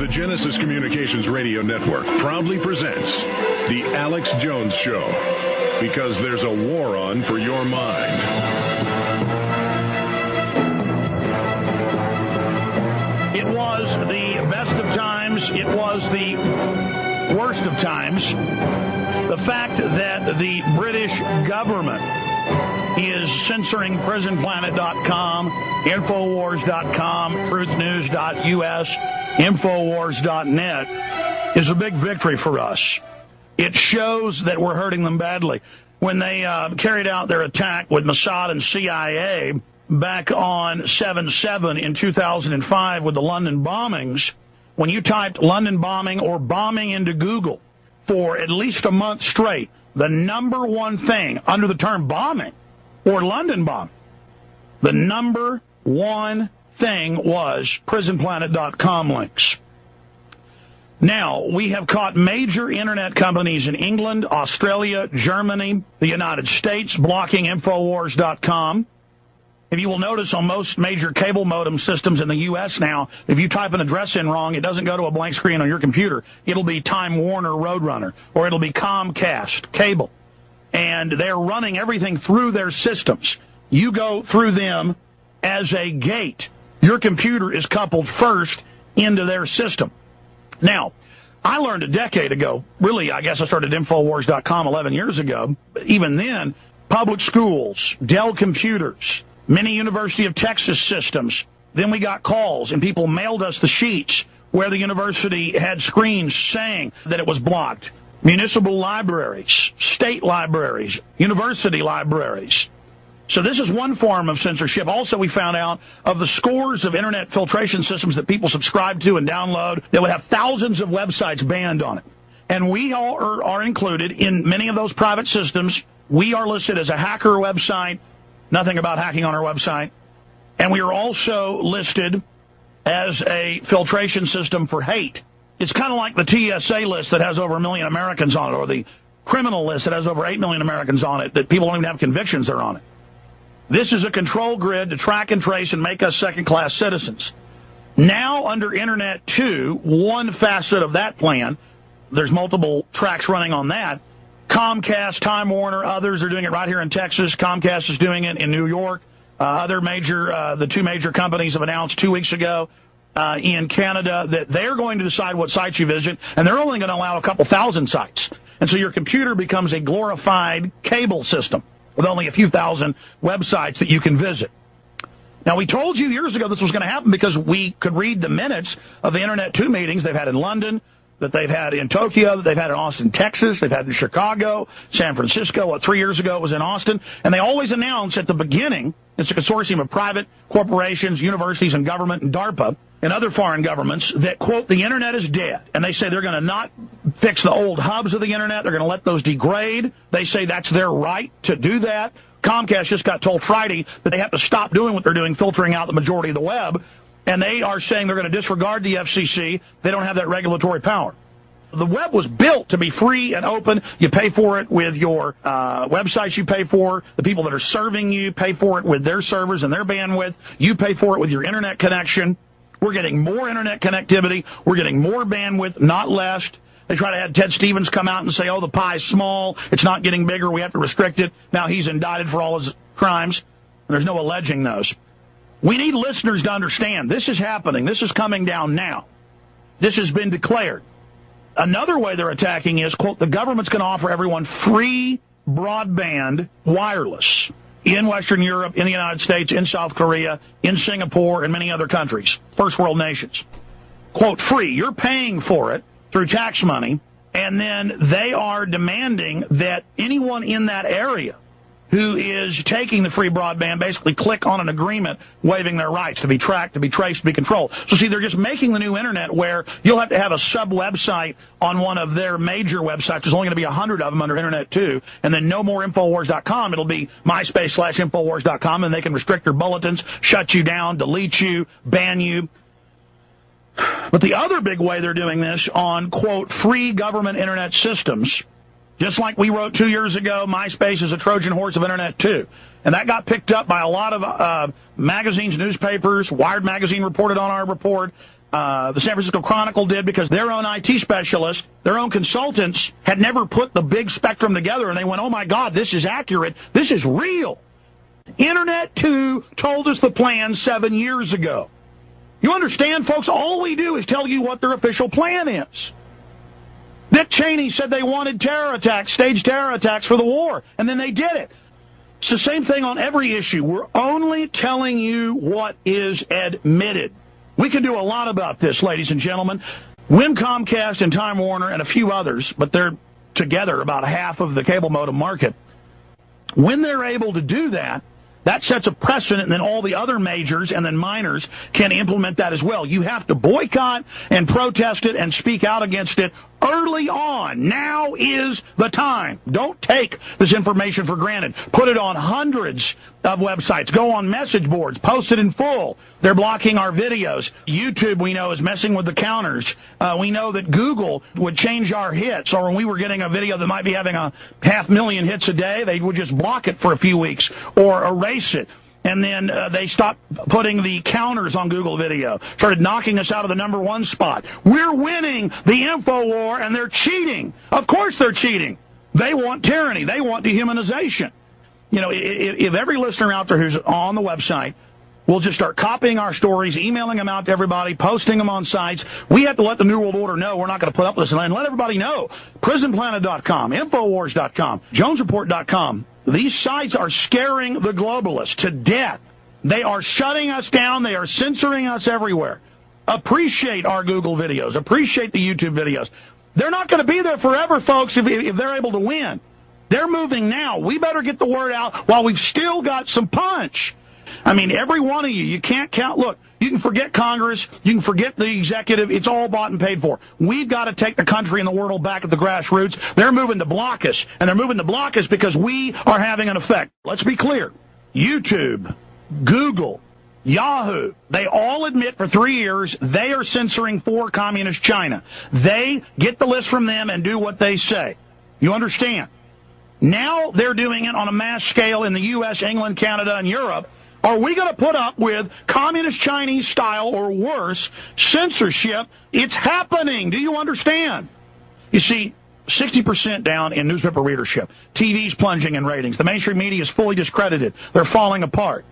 Genesis Communications Radio Network proudly presents The Alex Jones Show, because there's a war on for your mind. It was the best of times. It was the worst of times. The fact that the British government is censoring prisonplanet.com, Infowars.com, truthnews.us, Infowars.net is a big victory for us. It shows that we're hurting them badly. When they carried out their attack with Mossad and CIA back on 7/7 in 2005 with the London bombings, when you typed London bombing or bombing into Google for at least a month straight, the number one thing under the term bombing or London bombing, the number one thing was prisonplanet.com links. Now, we have caught major internet companies in England, Australia, Germany, the United States blocking Infowars.com. If you will notice on most major cable modem systems in the U.S. now, if you type an address in wrong, it doesn't go to a blank screen on your computer. It'll be Time Warner Roadrunner, or it'll be Comcast cable. And they're running everything through their systems. You go through them as a gate. Your computer is coupled first into their system. Now, I learned a decade ago, really, I guess I started Infowars.com 11 years ago. Even then, public schools, Dell computers, many University of Texas systems. Then we got calls, and people mailed us the sheets where the university had screens saying that it was blocked. Municipal libraries, state libraries, university libraries. So this is one form of censorship. Also, we found out of the scores of internet filtration systems that people subscribe to and download that would have thousands of websites banned on it. And we all are included in many of those private systems. We are listed as a hacker website. Nothing about hacking on our website. And we are also listed as a filtration system for hate. It's kind of like the TSA list that has over 1 million Americans on it, or the criminal list that has over 8 million Americans on it, that people don't even have convictions that are on it. This is a control grid to track and trace and make us second-class citizens. Now, under Internet 2, one facet of that plan, there's multiple tracks running on that. Comcast, Time Warner, others are doing it right here in Texas. Comcast is doing it in New York. The two major companies have announced 2 weeks ago in Canada that they're going to decide what sites you visit, and they're only going to allow a couple thousand sites. And so your computer becomes a glorified cable system with only a few thousand websites that you can visit. Now, we told you years ago this was going to happen because we could read the minutes of the Internet 2 meetings they've had in London, that they've had in Tokyo, that they've had in Austin, Texas, they've had in Chicago, San Francisco. 3 years ago it was in Austin. And they always announce at the beginning, it's a consortium of private corporations, universities, and government, and DARPA, and other foreign governments that, quote, the Internet is dead. And they say they're going to not fix the old hubs of the Internet. They're going to let those degrade. They say that's their right to do that. Comcast just got told Friday that they have to stop doing what they're doing, filtering out the majority of the web. And they are saying they're going to disregard the FCC. They don't have that regulatory power. The web was built to be free and open. You pay for it with your websites you pay for. The people that are serving you pay for it with their servers and their bandwidth. You pay for it with your Internet connection. We're getting more Internet connectivity. We're getting more bandwidth, not less. They try to have Ted Stevens come out and say, oh, the pie's small. It's not getting bigger. We have to restrict it. Now he's indicted for all his crimes. And there's no alleging those. We need listeners to understand this is happening. This is coming down now. This has been declared. Another way they're attacking is, quote, the government's going to offer everyone free broadband wireless in Western Europe, in the United States, in South Korea, in Singapore, and many other countries, first world nations. Quote, free. You're paying for it through tax money, and then they are demanding that anyone in that area who is taking the free broadband basically click on an agreement waiving their rights to be tracked, to be traced, to be controlled. So, see, they're just making the new Internet where you'll have to have a sub-website on one of their major websites. There's only going to be 100 of them under Internet 2, and then no more Infowars.com. It'll be MySpace/Infowars.com, and they can restrict your bulletins, shut you down, delete you, ban you. But the other big way they're doing this on, quote, free government Internet systems, just like we wrote 2 years ago, MySpace is a Trojan horse of Internet 2. And that got picked up by a lot of magazines, newspapers. Wired magazine reported on our report. The San Francisco Chronicle did, because their own IT specialists, their own consultants, had never put the big spectrum together, and they went, oh, my God, this is accurate. This is real. Internet 2 told us the plan 7 years ago. You understand, folks? All we do is tell you what their official plan is. Dick Cheney said they wanted terror attacks, staged terror attacks for the war, and then they did it. It's the same thing on every issue. We're only telling you what is admitted. We can do a lot about this, ladies and gentlemen. Win, Comcast, and Time Warner, and a few others, but they're together about half of the cable modem market. When they're able to do that, that sets a precedent, and then all the other majors and then minors can implement that as well. You have to boycott and protest it and speak out against it early on. Now is the time. Don't take this information for granted. Put it on hundreds of websites. Go on message boards. Post it in full. They're blocking our videos. YouTube, we know, is messing with the counters. We know that Google would change our hits, or when we were getting a video that might be having a 500,000 hits a day, they would just block it for a few weeks or erase it. And then they stopped putting the counters on Google Video, started knocking us out of the #1 spot. We're winning the info war, and they're cheating. Of course they're cheating. They want tyranny. They want dehumanization. You know, if every listener out there who's on the website will just start copying our stories, emailing them out to everybody, posting them on sites, we have to let the New World Order know we're not going to put up with this, and let everybody know. PrisonPlanet.com, Infowars.com, JonesReport.com. These sites are scaring the globalists to death. They are shutting us down. They are censoring us everywhere. Appreciate our Google videos. Appreciate the YouTube videos. They're not going to be there forever, folks, if they're able to win. They're moving now. We better get the word out while we've still got some punch. I mean, every one of you can't count. Look, you can forget Congress. You can forget the executive. It's all bought and paid for. We've got to take the country and the world back at the grassroots. They're moving to block us, and they're moving to block us because we are having an effect. Let's be clear. YouTube, Google, Yahoo, they all admit for 3 years they are censoring for communist China. They get the list from them and do what they say. You understand? Now they're doing it on a mass scale in the U.S., England, Canada, and Europe. Are we going to put up with communist Chinese style or worse censorship? It's happening. Do you understand? You see, 60% down in newspaper readership. TV's plunging in ratings. The mainstream media is fully discredited. They're falling apart.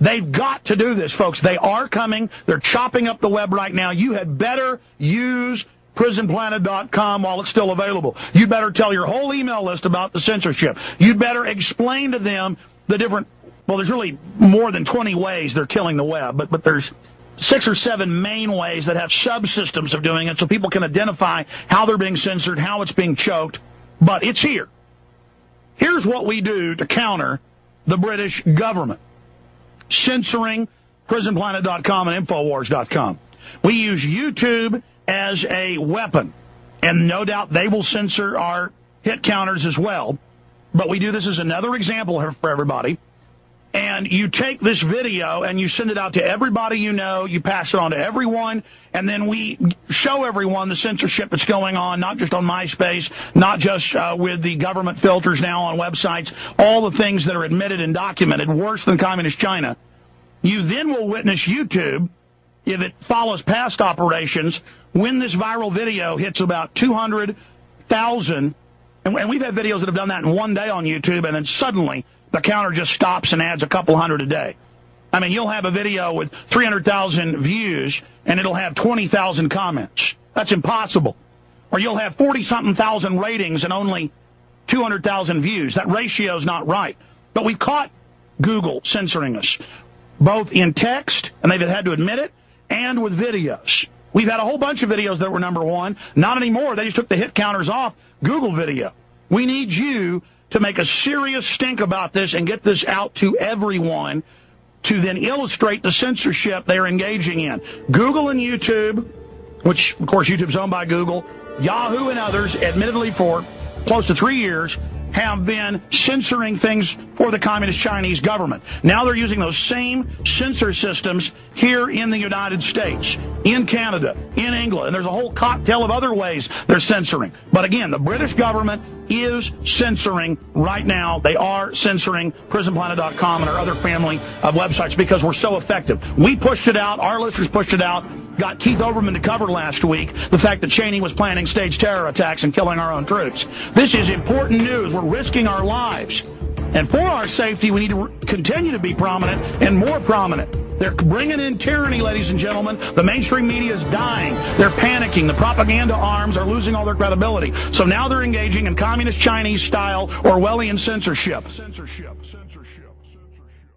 They've got to do this, folks. They are coming. They're chopping up the web right now. You had better use PrisonPlanet.com while it's still available. You better tell your whole email list about the censorship. You better explain to them the different, well, there's really more than 20 ways they're killing the web, but there's 6 or 7 main ways that have subsystems of doing it so people can identify how they're being censored, how it's being choked. But it's here. Here's what we do to counter the British government. Censoring, PrisonPlanet.com and Infowars.com. We use YouTube as a weapon, and no doubt they will censor our hit counters as well. But we do this as another example for everybody. And you take this video and you send it out to everybody you know, you pass it on to everyone, and then we show everyone the censorship that's going on, not just on MySpace, not just with the government filters now on websites, all the things that are admitted and documented, worse than communist China. You then will witness YouTube, if it follows past operations, when this viral video hits about 200,000, and we've had videos that have done that in one day on YouTube, and then suddenly the counter just stops and adds a couple hundred a day. I mean, you'll have a video with 300,000 views, and it'll have 20,000 comments. That's impossible. Or you'll have 40-something thousand ratings and only 200,000 views. That ratio is not right. But we've caught Google censoring us, both in text, and they've had to admit it, and with videos. We've had a whole bunch of videos that were #1. Not anymore. They just took the hit counters off Google video. We need you to make a serious stink about this and get this out to everyone to then illustrate the censorship they're engaging in. Google and YouTube, which, of course, YouTube's owned by Google, Yahoo and others, admittedly for close to 3 years, have been censoring things for the communist Chinese government. Now they're using those same censor systems here in the United States, in Canada, in England, and there's a whole cocktail of other ways they're censoring. But again, the British government is censoring right now. They are censoring PrisonPlanet.com and our other family of websites because we're so effective. We pushed it out. Our listeners pushed it out. got Keith Olbermann to cover last week the fact that Cheney was planning staged terror attacks and killing our own troops. This is important news. We're risking our lives. And for our safety, we need to continue to be prominent and more prominent. They're bringing in tyranny, ladies and gentlemen. The mainstream media is dying. They're panicking. The propaganda arms are losing all their credibility. So now they're engaging in communist Chinese-style Orwellian censorship. Censorship.